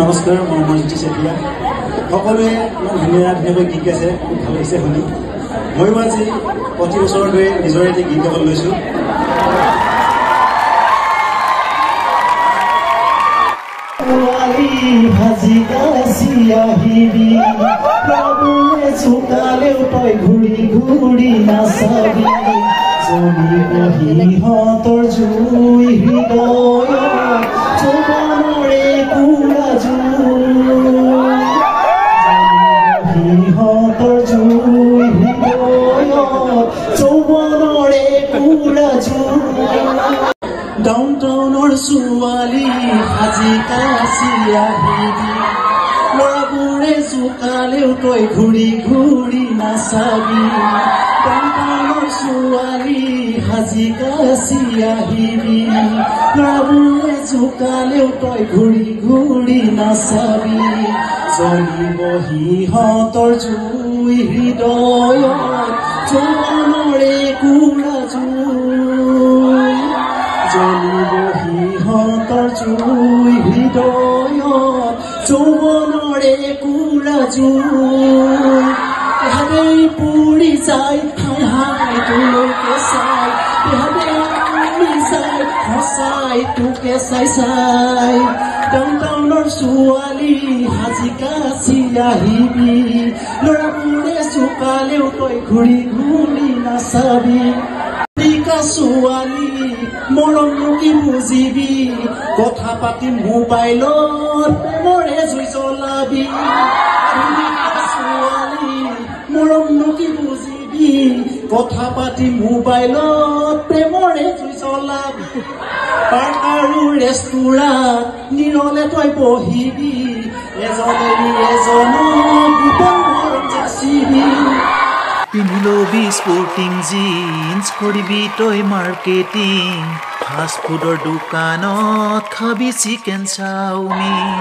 নমস্কাৰ, মই মনজ্যোতি চেতিয়া। সকলোৱে ইমান ধুনীয়া ধুনীয়াকৈ গীত গাইছে, খুব ভাল লাগিছে শুনি। ময়ো আজি প্ৰতি বছৰৰ দৰে নিজৰ এটি গীত গাবলৈ লৈছোঁ। ভাজি গাছি আহিবি প্ৰভুৱে চোকালেও তই ঘূৰি ঘূৰি নাচাবি জ্বলিব সিহঁতৰ জুই হৃদয় যৌৱনৰে পুৰা জুই সিহঁতৰ জুই হৃদয় যৌৱনৰে পুৰা জুই ডাউনটাউনৰ ছোৱালী সাজি কাছি আহিবি ল'ৰাবোৰে জোকালেও তই ঘূৰি ঘূৰি নাচাবি ডাউনটাউনৰ ছোৱালী সাজি কাছি আহিবি ল'ৰাবোৰে জোকালেও তই ঘূৰি ঘূৰি নাচাবি জ্বলিব সিহঁতৰ জুই হৃদয় যৌৱনৰে কুৰা জুই জ্বলিব সিহঁতৰ জুই হৃদয় যৌৱনৰে কুৰা জুই দেহাতেই পুৰি যায় হাই হাই তোলৈকে চাই দেহাতেই পুৰি যায় সঁচাই তোকে চাই চাই ডাউনটাউনৰ ছোৱালী সাজি কাছি আহিবি ল'ৰাবোৰে চোকালেও তই ঘূৰি ঘূৰি নাচাবি ছোৱালী মৰমনো কি বুজিবি কথা পাতি মোবাইলত প্ৰেমৰে জুই জ্বলাবি ছোৱালী মৰমনো কি বুজিবি কথা পাতি মোবাইলত প্ৰেমৰে জুই জ্বলাবি পাৰ্ক আৰু ৰেষ্টুৰাঁত নিৰলে তই বহিবি এজনেৰি এজনক গোপন মৰম যাচিবি পিন্ধি লবি স্পৰ্টিং জিন্স কৰিবি তই মাৰ্কেটিং ফাষ্ট ফুডৰ দোকানত খাবি চিকেন চাওমিন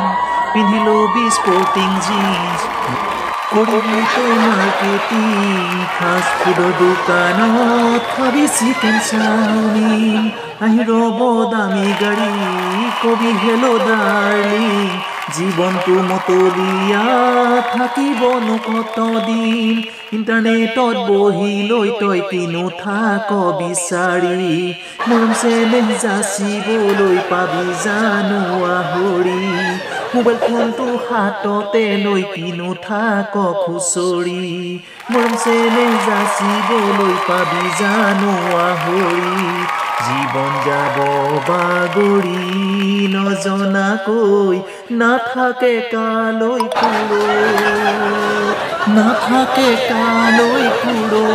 পিন্ধি লবি স্পৰ্টিং জিন্স কৰিবি তই মাৰ্কেটিং ফাষ্ট ফুডৰ দোকানত খাবি চিকেন চাওমিন আহি ৰ'ব দামী গাড়ী কবি হেল্ল' ডাৰ্লিং জীৱনটো মতলীয়া থাকিবনো কতদিন ইণ্টাৰনেটত বহি লৈ তই কিনো থাক বিচাৰি মৰম চেনেহ যাচিবলৈ পাবি জানো আহৰি মোবাইল ফোনটো হাততে লৈ কিনো থাক খুচৰি মৰম চেনেহ যাচিবলৈ পাবি জানো আহৰি জীৱন যাব বাগৰি নজনাকৈ নাথাকে কালৈ ফুৰো নাথাকে কালৈ ফুৰো